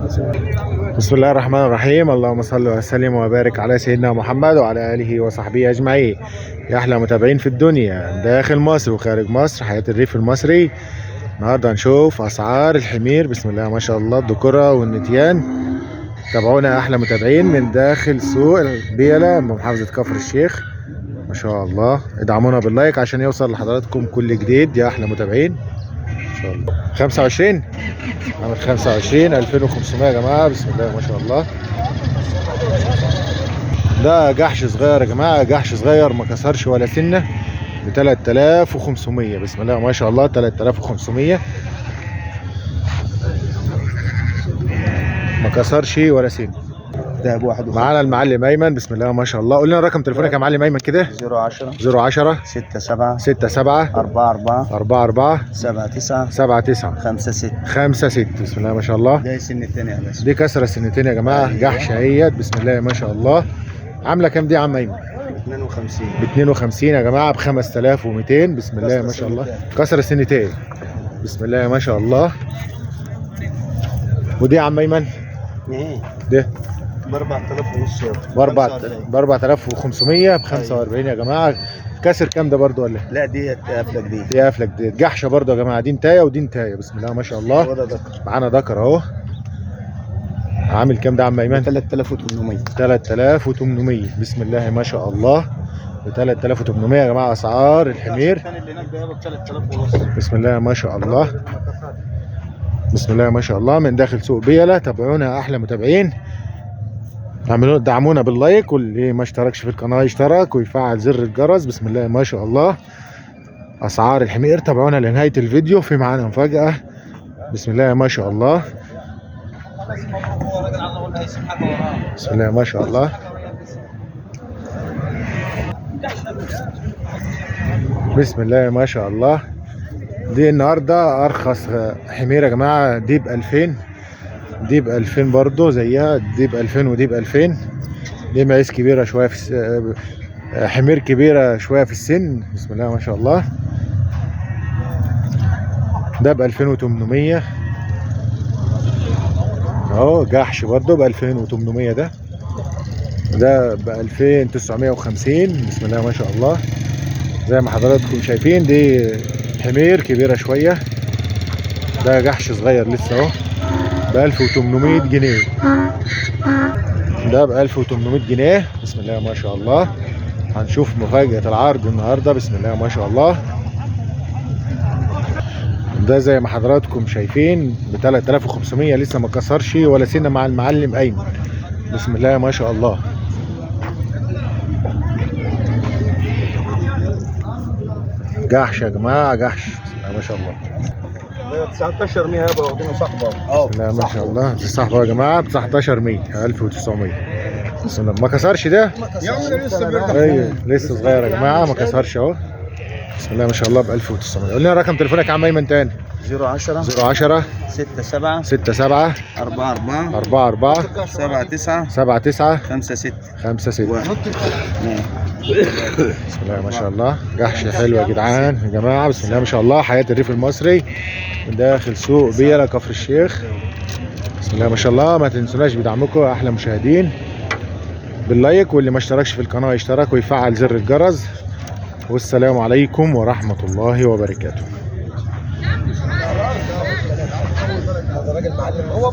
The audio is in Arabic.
بسم الله الرحمن الرحيم. اللهم صل وسلم وبارك على سيدنا محمد وعلى آله وصحبه أجمعين. يا أحلى متابعين في الدنيا داخل مصر وخارج مصر، حياة الريف المصري. النهارده هنشوف أسعار الحمير. بسم الله ما شاء الله، الذكورة والنتيان. تابعونا أحلى متابعين من داخل سوق البيلة بمحافظة كفر الشيخ. ما شاء الله، ادعمونا باللايك عشان يوصل لحضراتكم كل جديد يا أحلى متابعين. ما شاء الله 25 عامل 25 2500 يا جماعه. بسم الله ما شاء الله. ده جحش صغير يا جماعه، جحش صغير ما كسرش ولا سنه ب 3500. بسم الله ما شاء الله 3500 ما كسرش ولا سنه. ده بواحد معانا المعلم ايمن. بسم الله ما شاء الله. قول لنا رقم تليفونك يا معلم ايمن كده. 010 010 67 67 44 44 79 79 56. 56. بسم الله ما شاء الله. ده السن الثاني يا باشا. دي كسره سنتين يا جماعه، جحشه اهيت. بسم الله ما شاء الله. عامله كام دي يا عم ايمن؟ 52 ب 52 يا جماعه، ب 5200. بسم الله ما شاء الله. كسر سنتين. بسم الله ما شاء الله. ودي يا عم ايمن؟ ده ب 4000 ونص ب 4500 ب 45 يا جماعه. كسر كام ده برضو ولا؟ لا دي قافله جديد. دي قافله جديد، جحشه برضو يا جماعه. دي نتايه ودي نتايه. بسم الله ما شاء الله. وده ذكر معانا ذكر اهو. عامل كام ده يا عم ايمن؟ 3800. 3800. بسم الله ما شاء الله. ب 3800 يا جماعه اسعار الحمير. الثاني اللي هناك ده ب 3000 ونص. بسم الله ما شاء الله. بسم الله ما شاء الله. من داخل سوق بيلة. تابعونا احلى متابعين. اعملوا دعمونا باللايك، واللي ما اشتركش في القناه يشترك ويفعل زر الجرس. بسم الله ما شاء الله. اسعار الحمير. تابعونا لنهايه الفيديو، في معانا مفاجاه. بسم الله ما شاء الله. بسم الله ما شاء الله. بسم الله ما شاء الله. دي النهارده ارخص حمير يا جماعه. دي ب 2000. دي ب 2000 برضو زيها. دي ب 2000 ودي ب 2000. دي مقاس كبيره شويه في حمير كبيره شويه في السن. بسم الله ما شاء الله. ده ب 2800 اهو. جحش برضو ب 2800. ده ب 2950. بسم الله ما شاء الله. زي ما حضراتكم شايفين دي حمير كبيره شويه. ده جحش صغير لسه اهو ب 1800 جنيه. ده ب 1800 جنيه. بسم الله ما شاء الله. هنشوف مفاجأة العرض النهارده. بسم الله ما شاء الله. ده زي ما حضراتكم شايفين ب 3500 لسه ما كسرش ولا سنه مع المعلم ايمن. بسم الله ما شاء الله. جحش يا جماعه، جحش. بسم الله ما شاء الله. 19 100 يابا واخدينه صاحبه. بسم الله ما شاء الله. دي صاحبه يا جماعه ب 1900 1900. بسم الله. ما كسرش ده؟ يا عم لسه بيرجع. ايوه لسه صغير يا جماعه، ما كسرش اهو. بسم الله ما شاء الله ب 1900. قول لنا رقم تليفونك يا عم ايمن تاني. 010 010 67 67 44 44 79 79 56. 56. بسم الله ما شاء الله. جحش حلو يا جدعان يا جماعه. بسم الله ما شاء الله. حياه الريف المصري من داخل سوق بيلة كفر الشيخ. بسم الله ما شاء الله. ما تنسوناش بدعمكم احلى مشاهدين باللايك، واللي ما اشتركش في القناه يشترك ويفعل زر الجرس. والسلام عليكم ورحمه الله وبركاته. هذا راجل معلم. هو